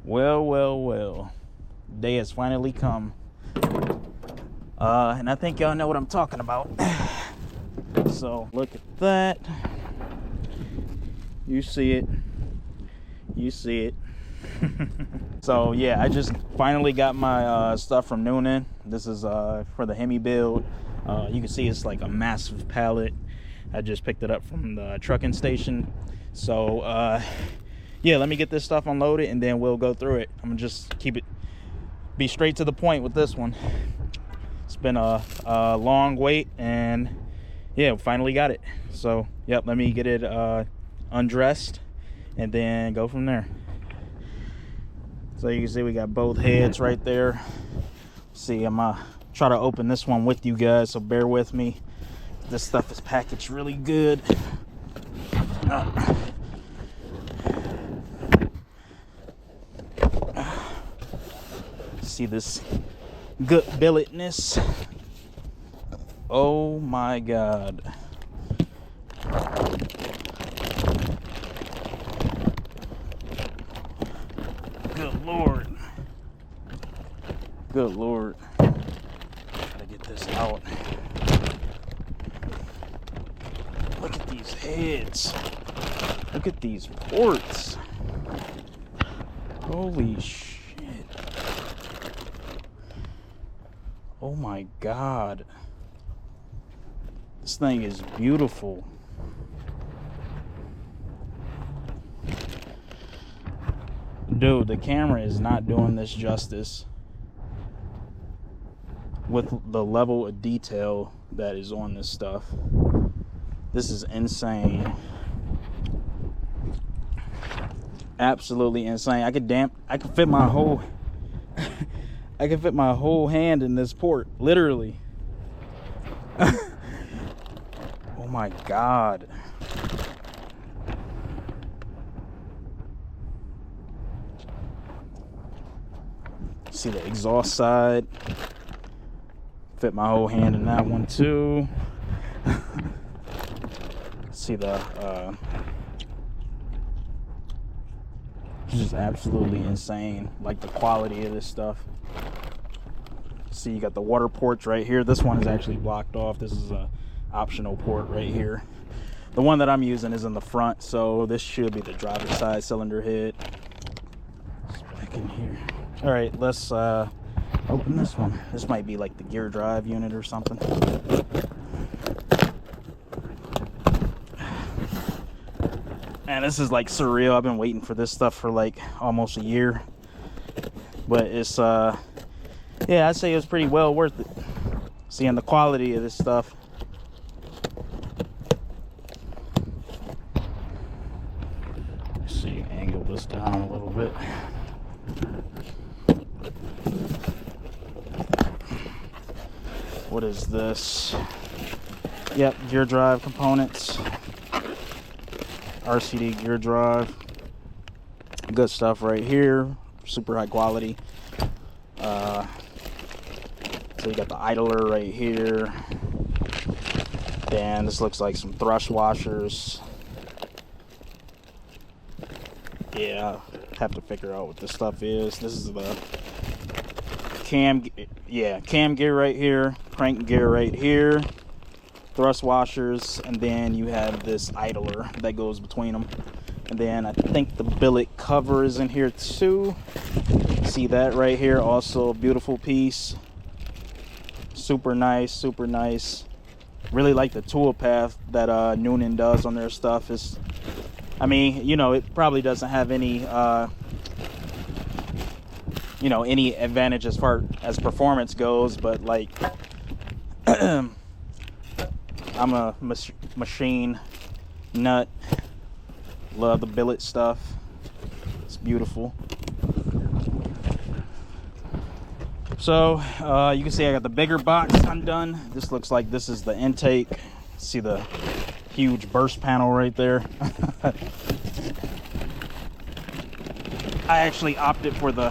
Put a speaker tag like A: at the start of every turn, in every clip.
A: Well. Day has finally come. And I think y'all know what I'm talking about. So look at that. You see it. So yeah, I just finally got my stuff from Noonan. This is for the Hemi build. You can see it's like a massive pallet. I just picked it up from the trucking station. So yeah, let me get this stuff unloaded and then we'll go through it. I'm gonna just be straight to the point with this one. It's been a long wait, and yeah, finally got it. So yep, let me get it undressed and then go from there. So you can see we got both heads right there. See, I'm gonna try to open this one with you guys, so bear with me. This stuff is packaged really good. See this good billetness. Oh my god. Good lord. Gotta get this out. Look at these heads. Look at these ports. Holy shit. Oh my god. This thing is beautiful. Dude, the camera is not doing this justice with the level of detail that is on this stuff. This is insane. Absolutely insane. I could fit my whole I could fit my whole hand in this port, literally. Oh my god. See the exhaust side. Fit my whole hand in that one too. See the just absolutely insane, like the quality of this stuff. See, you got the water ports right here. This one is actually blocked off. This is a optional port right here. The one that I'm using is in the front, so this should be the driver's side cylinder head. It's back in here. All right, let's open this one. This might be like the gear drive unit or something. Man, this is like surreal. I've been waiting for this stuff for like almost a year, but it's yeah, I'd say it was pretty well worth it. Seeing the quality of this stuff. Let's see, angle this down a little bit. What is this? Yep, gear drive components. RCD gear drive. Good stuff right here. Super high quality. So you got the idler right here. Then this looks like some thrust washers. Yeah, have to figure out what this stuff is. This is the cam gear right here, crank gear right here, thrust washers, and then you have this idler that goes between them. And then I think the billet cover is in here too. See that right here, also a beautiful piece. Super nice. Really like the tool path that Noonan does on their stuff. I mean, you know, it probably doesn't have any you know, any advantage as far as performance goes, but like I'm a machine nut. Love the billet stuff. It's beautiful. So you can see I got the bigger box undone. This looks like this is the intake. See the huge burst panel right there. I actually opted for the,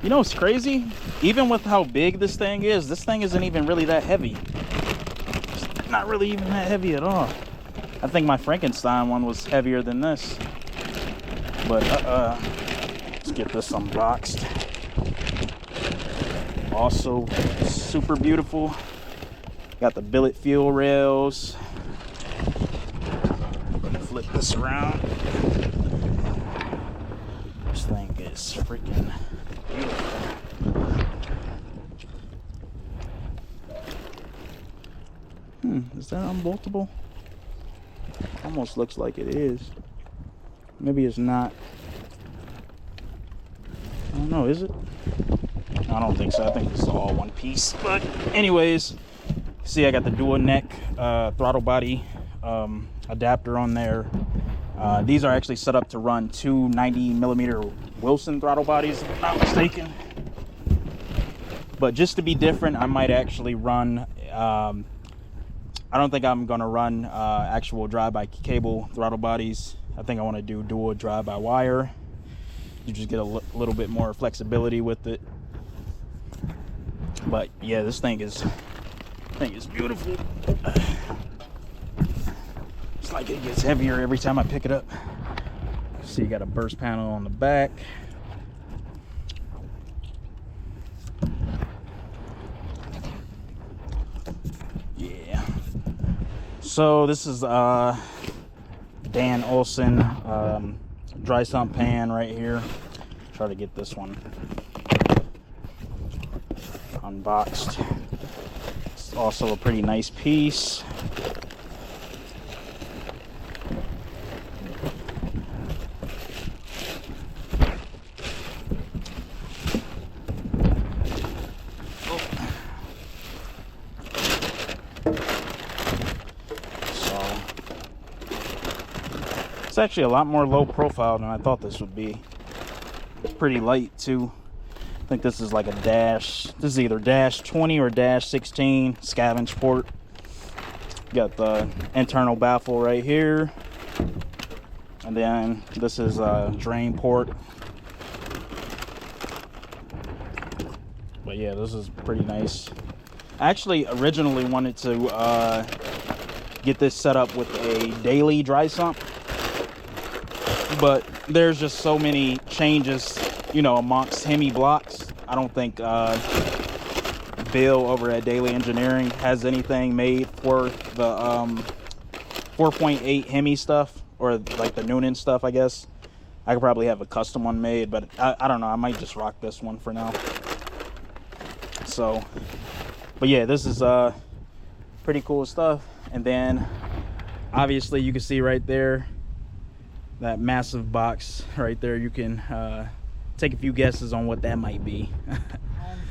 A: you know, it's crazy. Even with how big this thing isn't even really that heavy. It's not really even that heavy at all. I think my Frankenstein one was heavier than this. But Let's get this unboxed. Also super beautiful. Got the billet fuel rails. Flip this around. This thing is freaking beautiful. Is that unboltable? Almost looks like it is. Maybe it's not. I don't know, is it? I don't think so. I think this is all one piece. But anyways, see, I got the dual neck throttle body adapter on there. These are actually set up to run two 90mm Wilson throttle bodies, if I'm not mistaken. But just to be different, I might actually run, I don't think I'm going to run actual drive-by-cable throttle bodies. I think I want to do dual drive-by-wire. You just get a little bit more flexibility with it. But yeah, this thing is beautiful. It's like it gets heavier every time I pick it up. See, you got a burst panel on the back. Yeah. So this is Dan Olson dry sump pan right here. Try to get this one unboxed. It's also a pretty nice piece. It's actually a lot more low profile than I thought this would be. It's pretty light too. I think this is like a dash. This is either dash 20 or dash 16 scavenge port. Got the internal baffle right here. And then this is a drain port. But yeah, this is pretty nice. I actually originally wanted to get this set up with a daily dry sump. But there's just so many changes, you know, amongst Hemi blocks. I don't think Bill over at Daily Engineering has anything made for the 4.8 Hemi stuff, or like the Noonan stuff, I guess. I could probably have a custom one made, but I don't know. I might just rock this one for now. So, but yeah, this is pretty cool stuff. And then obviously you can see right there, that massive box right there. You can take a few guesses on what that might be.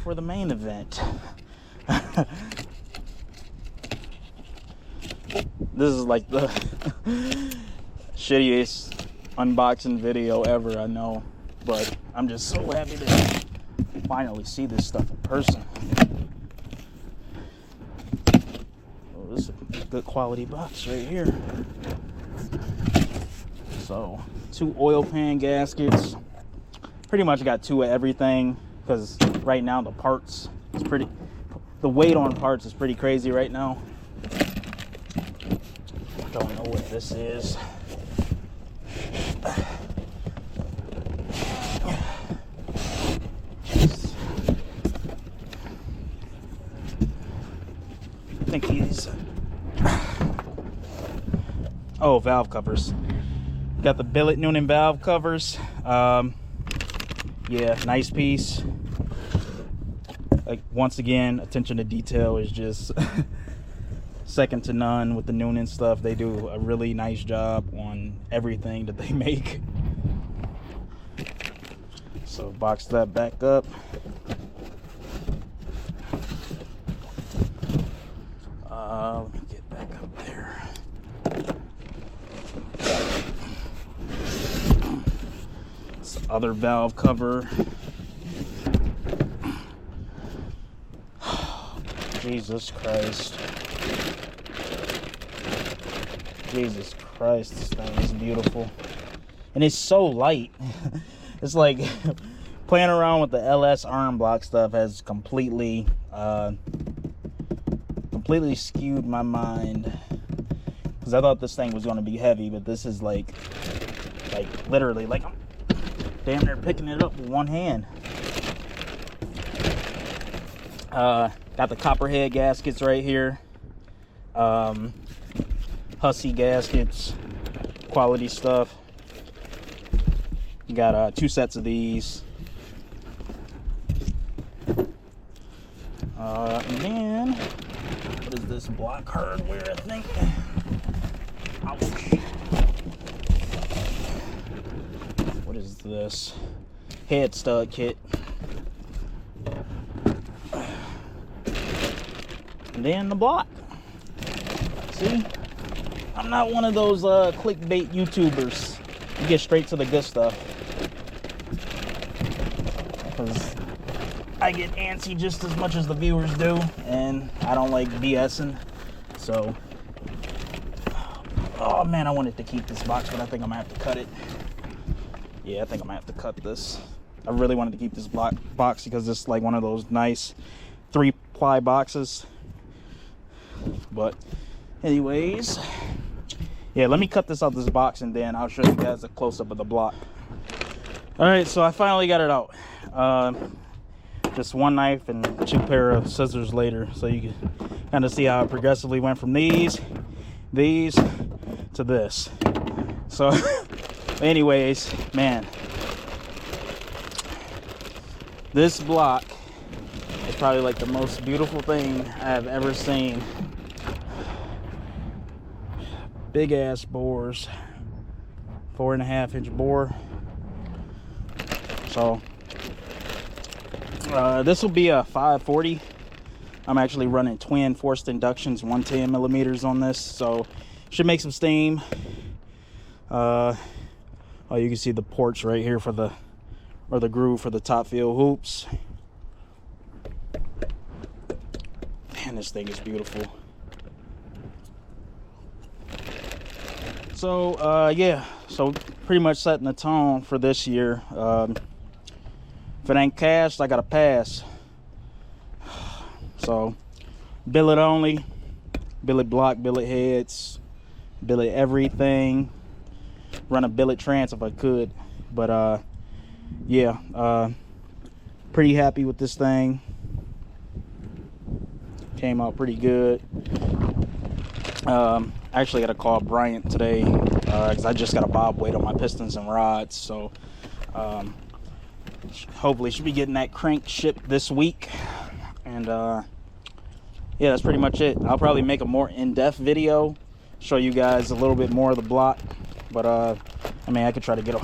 A: For the main event. This is like the shittiest unboxing video ever, I know, but I'm just so happy to finally see this stuff in person. Oh, this is a good quality box right here. So, 2 oil pan gaskets. Pretty much got 2 of everything, because right now the parts is the weight on parts is pretty crazy right now. Don't know what this is. I think these. Oh, valve covers. Got the Billet Noonan valve covers. Yeah, nice piece. Like, once again, attention to detail is just second to none with the Noonan stuff. They do a really nice job on everything that they make. So box that back up. Let me get back up there. This other valve cover. Jesus Christ. Jesus Christ, this thing is beautiful. And it's so light. It's like playing around with the LS arm block stuff has completely skewed my mind. Because I thought this thing was going to be heavy, but this is like literally, like, damn near picking it up with one hand. Got the copperhead gaskets right here. Hussey gaskets, quality stuff. Got 2 sets of these. And then, what is this? Block hardware, I think. Ouch. What is this? Head stud kit. And then the block. See? I'm not one of those clickbait YouTubers. You get straight to the good stuff. Because I get antsy just as much as the viewers do, and I don't like BSing. So, oh man, I wanted to keep this box, but I think I'm gonna have to cut it. Yeah, I think I'm gonna have to cut this. I really wanted to keep this box because it's like one of those nice 3-ply boxes. But anyways, yeah, let me cut this out this box and then I'll show you guys a close-up of the block. All right, so I finally got it out. Just 1 knife and 2 pair of scissors later, so you can kind of see how it progressively went from these to this. So anyways, man, this block is probably like the most beautiful thing I've ever seen. Big ass bores, 4.5-inch bore. So this will be a 540. I'm actually running twin forced inductions, 110 millimeters on this, so should make some steam. Oh, you can see the ports right here for the groove for the top field hoops. Man, this thing is beautiful. So yeah, so pretty much setting the tone for this year. If it ain't cashed, I gotta pass. So billet only, billet block, billet heads, billet everything. Run a billet trans if I could, but yeah, pretty happy with this thing. Came out pretty good. I actually got to call Bryant today because I just got a bob weight on my pistons and rods, so hopefully should be getting that crank shipped this week. And yeah, that's pretty much it. I'll probably make a more in-depth video, show you guys a little bit more of the block, but I mean, I could try to get a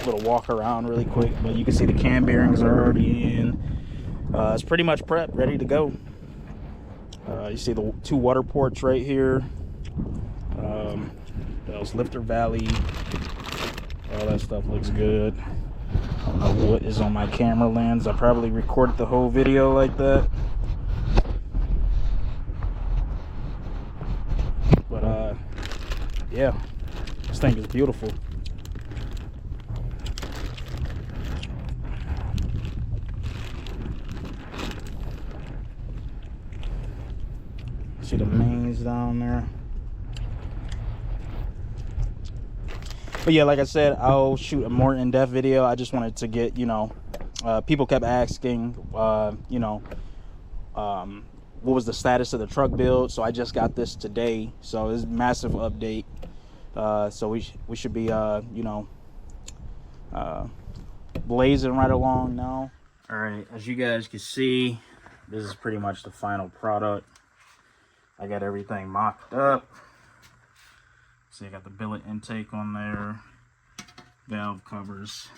A: little walk around really quick, but you can see the cam bearings are already in. It's pretty much prepped, ready to go. You see the 2 water ports right here. Those lifter valley, all that stuff looks good. I don't know what is on my camera lens. I probably recorded the whole video like that, but yeah, this thing is beautiful. See the mains down there. But yeah, like I said, I'll shoot a more in-depth video. I just wanted to get, you know, people kept asking, you know, what was the status of the truck build. So I just got this today. So it's a massive update. So we should be, you know, blazing right along now. All right, as you guys can see, this is pretty much the final product. I got everything mocked up. So you got the billet intake on there, valve covers,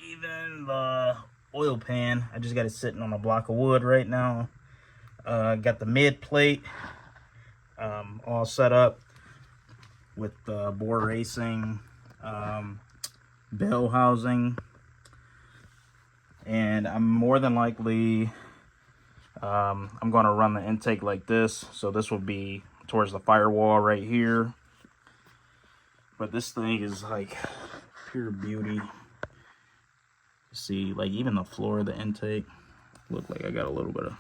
A: even the oil pan. I just got it sitting on a block of wood right now. Got the mid plate all set up with bore racing, bell housing, and I'm more than likely I'm going to run the intake like this. So this will be towards the firewall right here. But this thing is like pure beauty. See, like even the floor of the intake, look like I got a little bit of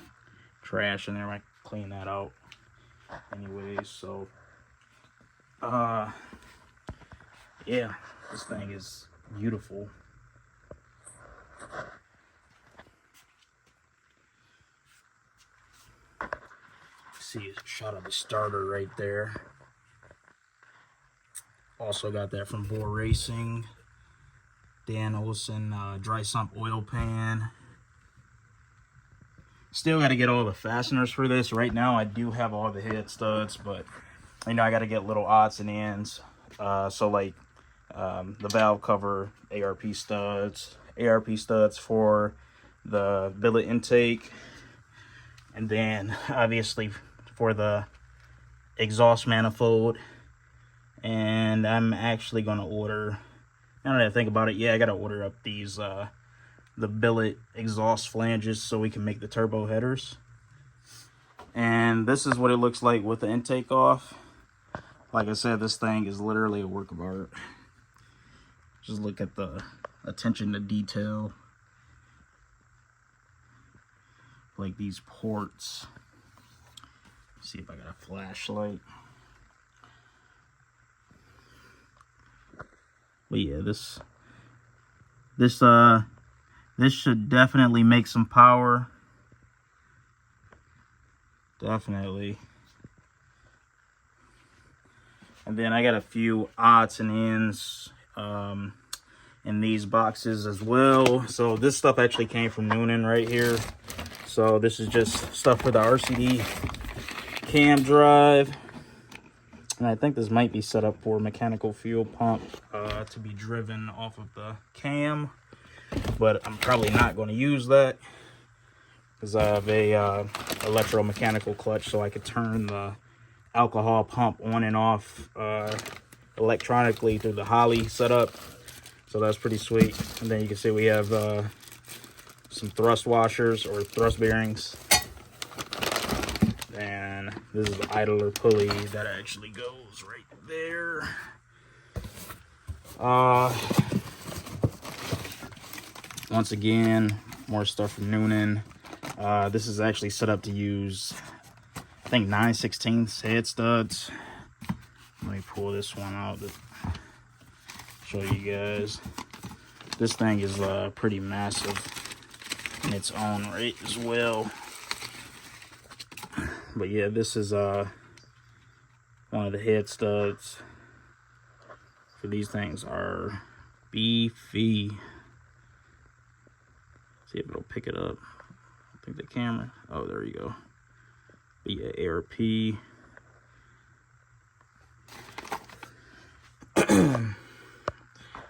A: trash in there. I might clean that out anyways. So yeah, this thing is beautiful. see a shot of the starter right there. Also got that from Bore Racing. Dan Olson dry sump oil pan. Still got to get all the fasteners for this. Right now I do have all the head studs, but you know I got to get little odds and ends. So like the valve cover, ARP studs for the billet intake, and then obviously for the exhaust manifold. And I'm actually gonna order, now that I think about it, yeah, I gotta order up these the billet exhaust flanges so we can make the turbo headers. And this is what it looks like with the intake off. Like I said, this thing is literally a work of art. Just look at the attention to detail. Like these ports. See if I got a flashlight. But yeah, this should definitely make some power. Definitely. And then I got a few odds and ends in these boxes as well. So this stuff actually came from Noonan right here. So this is just stuff for the RCD cam drive. And I think this might be set up for mechanical fuel pump to be driven off of the cam. But I'm probably not going to use that because I have a electromechanical clutch, so I could turn the alcohol pump on and off electronically through the Holley setup. So that's pretty sweet. And then you can see we have some thrust washers or thrust bearings. And this is the idler pulley that actually goes right there. Once again, more stuff from Noonan. This is actually set up to use, I think, 9/16 head studs. Let me pull this one out to show you guys. This thing is pretty massive in its own right as well. But yeah, this is one of the head studs for these things are beefy. See if it'll pick it up. I think the camera. Oh, there you go. But yeah, ARP.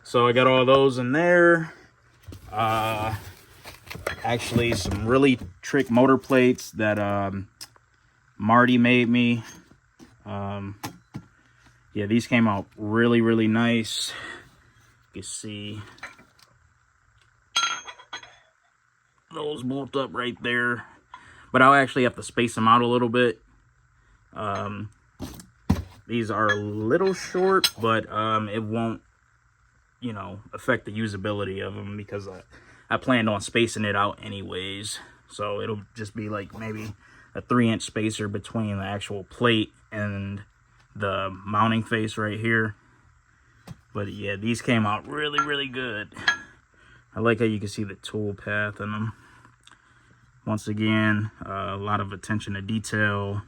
A: So I got all those in there. Actually, some really trick motor plates that Marty made me. Yeah, these came out really nice. You can see those bolt up right there, but I'll actually have to space them out a little bit. These are a little short, but it won't, you know, affect the usability of them because I planned on spacing it out anyways. So it'll just be like maybe a 3-inch spacer between the actual plate and the mounting face right here. But yeah, these came out really good. I like how you can see the tool path in them. Once again, a lot of attention to detail.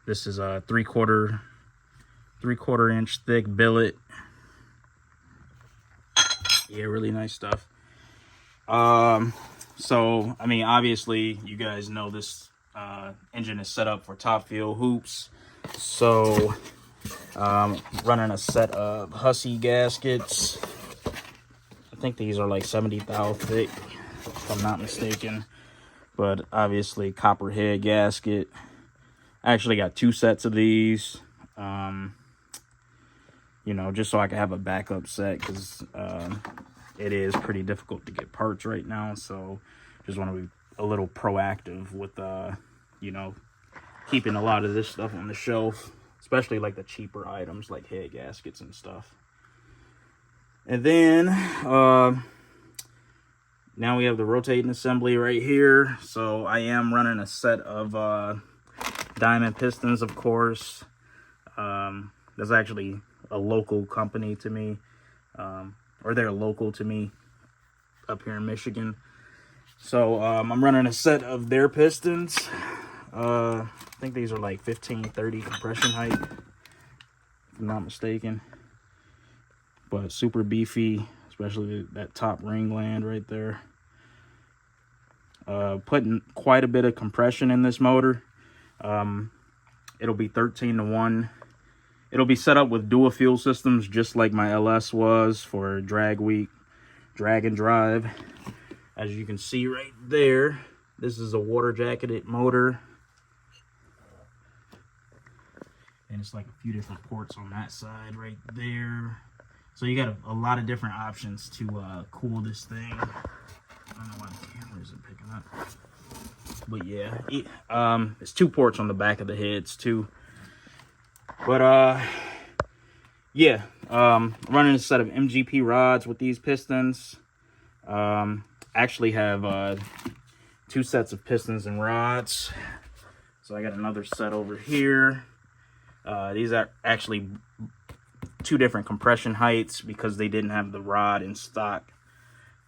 A: This is a 3/4 inch thick billet. Yeah, really nice stuff. So I mean, obviously you guys know this engine is set up for top fuel hoops. So running a set of Hussey gaskets. I think these are like 70 thou thick, if I'm not mistaken. But obviously copper head gasket. I actually got 2 sets of these. You know, just so I can have a backup set, because it is pretty difficult to get parts right now. So just want to be a little proactive with you know, keeping a lot of this stuff on the shelf, especially like the cheaper items like head gaskets and stuff. And then now we have the rotating assembly right here. So I am running a set of diamond pistons, of course. That's actually a local company to me, or they're local to me up here in Michigan. So I'm running a set of their pistons. I think these are like 1530 compression height, if I'm not mistaken. But super beefy, especially that top ring land right there. Putting quite a bit of compression in this motor. It'll be 13-to-1. It'll be set up with dual fuel systems, just like my LS was for Dragweek, drag and drive. As you can see right there, this is a water jacketed motor. And it's like a few different ports on that side right there. So you got a lot of different options to cool this thing. I don't know why the camera isn't picking up. But yeah, it's 2 ports on the back of the heads too. But yeah, running a set of MGP rods with these pistons. Actually have 2 sets of pistons and rods. So I got another set over here. These are actually 2 different compression heights because they didn't have the rod in stock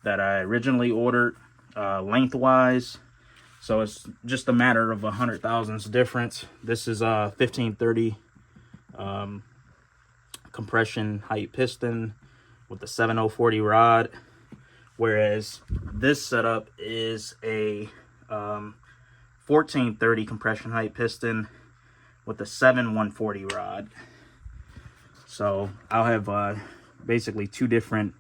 A: that I originally ordered lengthwise. So it's just a matter of 100 thousandths difference. This is a 1530 compression height piston with the 7040 rod, whereas this setup is a 1430 compression height piston with the 7140 rod. So I'll have basically 2 different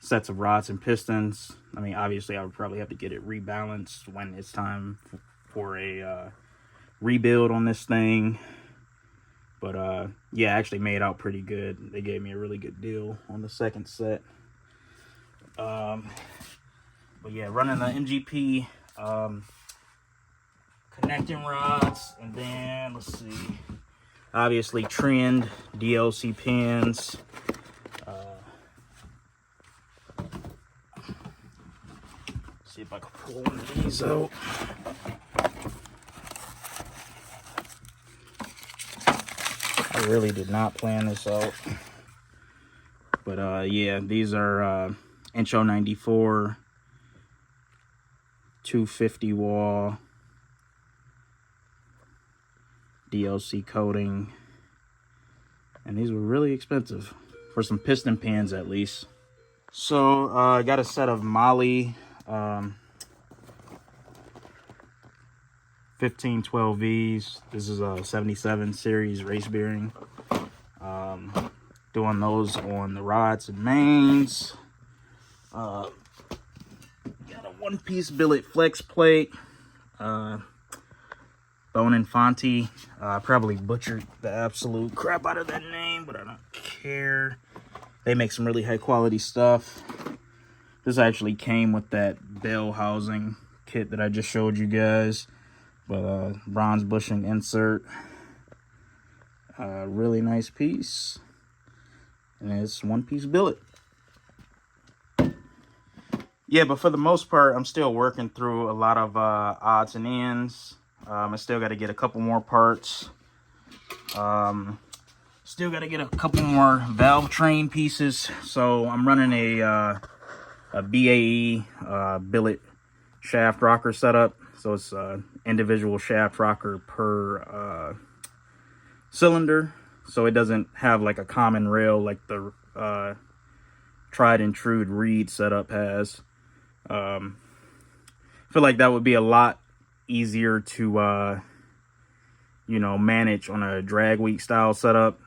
A: sets of rods and pistons. I mean, obviously I would probably have to get it rebalanced when it's time for a rebuild on this thing. But yeah, actually made out pretty good. They gave me a really good deal on the second set. But yeah, running the MGP connecting rods, and then let's see, obviously trend DLC pins. See if I can pull one of these out. I really did not plan this out. But yeah, these are Incho 94 250 wall DLC coating, and these were really expensive for some piston pins at least. So I got a set of Molly 1512Vs. This is a 77 series race bearing. Doing those on the rods and mains. Got a 1-piece billet flex plate. Bone and Fonte. I probably butchered the absolute crap out of that name, but I don't care. They make some really high quality stuff. This actually came with that bell housing kit that I just showed you guys. But bronze bushing insert. Really nice piece. And it's 1-piece billet. Yeah, but for the most part, I'm still working through a lot of odds and ends. I still got to get a couple more parts. Still got to get a couple more valve train pieces. So I'm running a BAE billet shaft rocker setup. So it's individual shaft rocker per cylinder. So it doesn't have like a common rail like the tried and true Reed setup has. I feel like that would be a lot easier to you know, manage on a Dragweek style setup,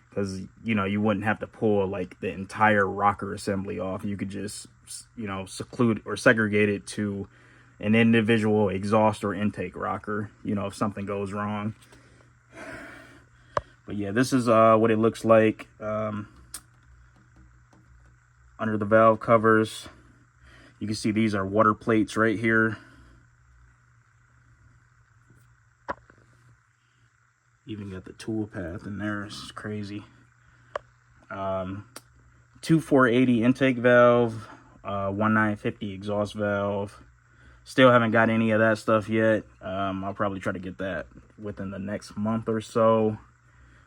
A: because you know, you wouldn't have to pull like the entire rocker assembly off. You could just, you know, seclude or segregate it to an individual exhaust or intake rocker, you know, if something goes wrong. But yeah, this is what it looks like under the valve covers. You can see these are water plates right here. Even got the tool path in there. It's crazy. 2 480 intake valve, 1950 exhaust valve. Still haven't got any of that stuff yet. I'll probably try to get that within the next month or so,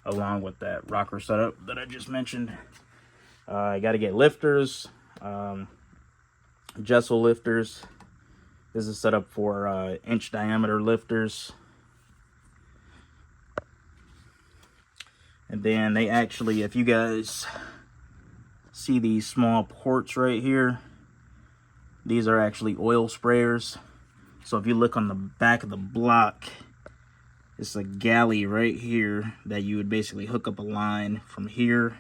A: along with that rocker setup that I just mentioned. I got to get lifters, Jessel lifters. This is set up for inch diameter lifters. And then they actually, if you guys see these small ports right here, these are actually oil sprayers. So if you look on the back of the block, it's a galley right here that you would basically hook up a line from here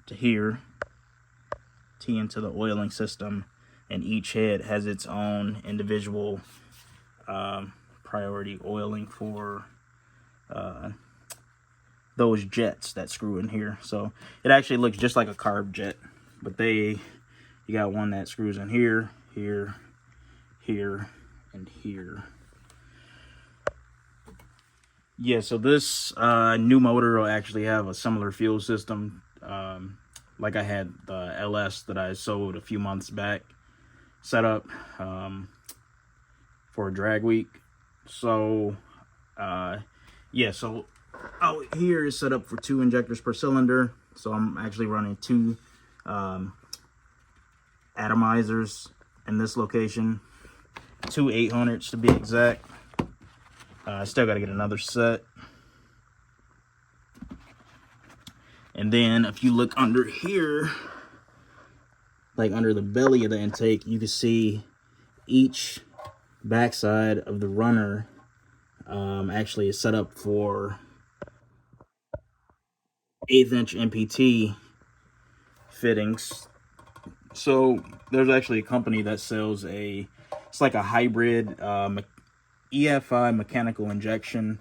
A: to here, tee into the oiling system, and each head has its own individual priority oiling for those jets that screw in here. So it actually looks just like a carb jet, but you got one that screws in here, here, here, and here. Yeah, so this new motor will actually have a similar fuel system, like I had the LS that I sold a few months back set up for Dragweek. So yeah, so out here is set up for 2 injectors per cylinder. So I'm actually running 2 atomizers in this location, 2 800s to be exact. I still got to get another set. And then if you look under here, like under the belly of the intake, you can see each backside of the runner actually is set up for 1/8 inch MPT fittings. So there's actually a company that sells it's like a hybrid EFI mechanical injection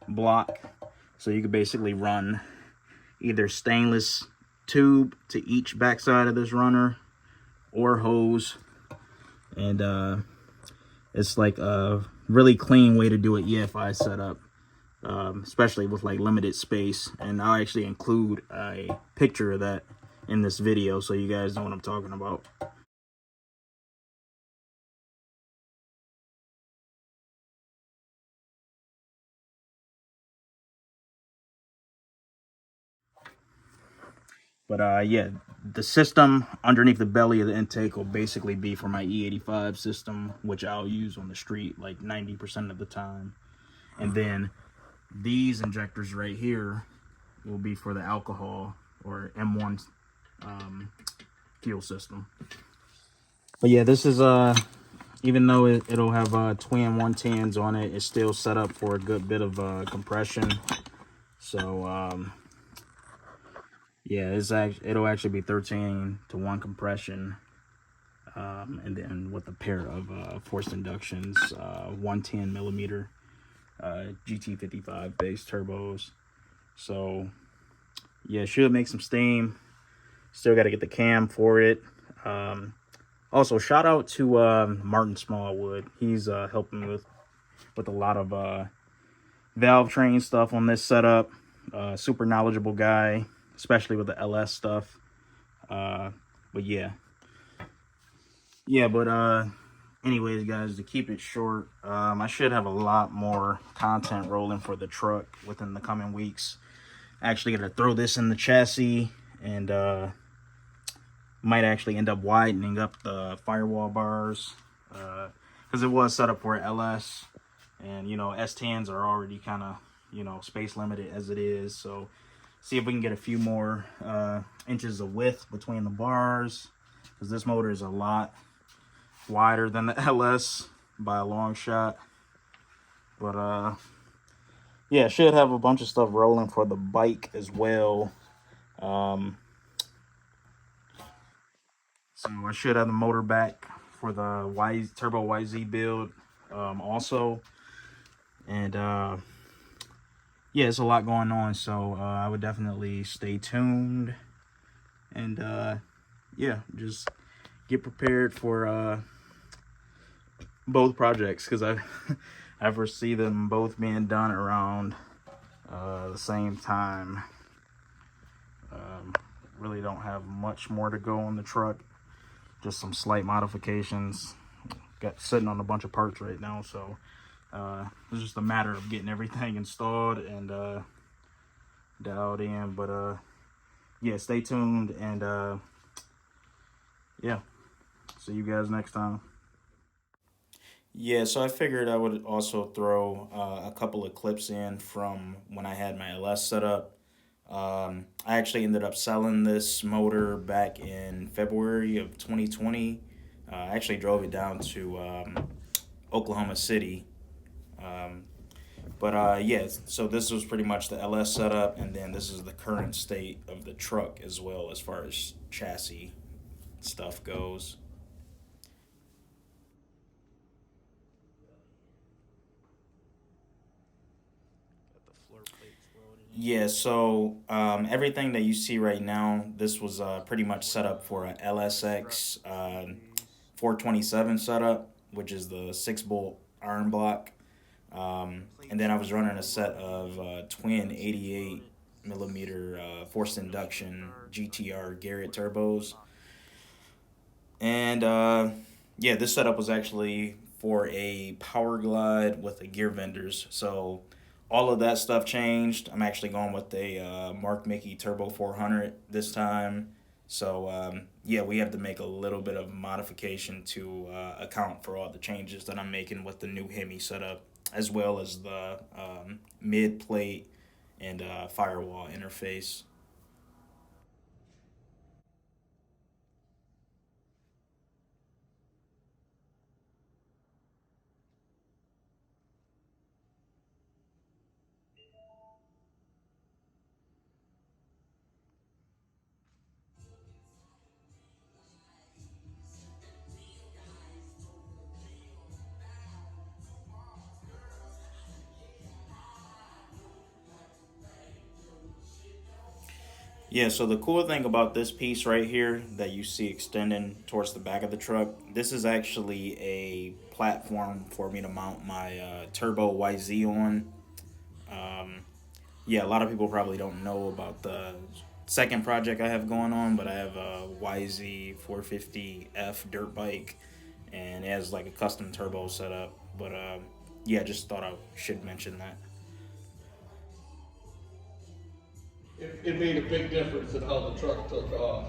A: block. So you could basically run either stainless tube to each backside of this runner or hose. And it's like a really clean way to do an EFI setup, especially with like limited space. And I'll actually include a picture of that in this video so you guys know what I'm talking about. But yeah, the system underneath the belly of the intake will basically be for my E85 system, which I'll use on the street like 90% of the time. And then these injectors right here will be for the alcohol or M1 fuel system. But yeah, this is even though it'll have twin 110s on it, it's still set up for a good bit of compression. So yeah, it'll actually be 13 to 1 compression, and then with a pair of forced inductions, 110 millimeter GT55 base turbos. So yeah, should make some steam. Still got to get the cam for it. Also, shout out to Martin Smallwood. He's helping with a lot of valve train stuff on this setup. Super knowledgeable guy, especially with the LS stuff. But yeah, but anyways, guys, to keep it short, I should have a lot more content rolling for the truck within the coming weeks. Actually gonna throw this in the chassis, and might actually end up widening up the firewall bars, because it was set up for LS, and you know, S10s are already kind of, you know, space limited as it is. So see if we can get a few more inches of width between the bars, because this motor is a lot wider than the LS by a long shot. But yeah, should have a bunch of stuff rolling for the bike as well. So I should have the motor back for the Turbo YZ build also. And yeah, it's a lot going on, so I would definitely stay tuned. And yeah, just get prepared for both projects, because I foresee them both being done around the same time. Really don't have much more to go on the truck, just some slight modifications. Got sitting on a bunch of parts right now, so it's just a matter of getting everything installed and dialed in. But yeah, stay tuned, and yeah, see you guys next time. Yeah, so I figured I would also throw a couple of clips in from when I had my LS set up. I actually ended up selling this motor back in February of 2020. I actually drove it down to Oklahoma City. Um, but yeah, so this was pretty much the LS setup, and then this is the current state of the truck as well as far as chassis stuff goes. Got the floor plates loaded in. Yeah, so everything that you see right now, this was pretty much set up for a LSX 427 setup, which is the 6 bolt iron block. And then I was running a set of twin 88 millimeter forced induction GTR Garrett turbos. And yeah, this setup was actually for a power glide with the gear vendors. So all of that stuff changed. I'm actually going with a Mark Mickey Turbo 400 this time. So yeah, we have to make a little bit of modification to account for all the changes that I'm making with the new Hemi setup, as well as the mid plate and firewall interface. Yeah, so the cool thing about this piece right here that you see extending towards the back of the truck, this is actually a platform for me to mount my Turbo YZ on. Um, yeah, a lot of people probably don't know about the second project I have going on, but I have a YZ 450F dirt bike, and it has like a custom turbo setup. But yeah, just thought I should mention that.
B: It made a big difference in how the truck took off.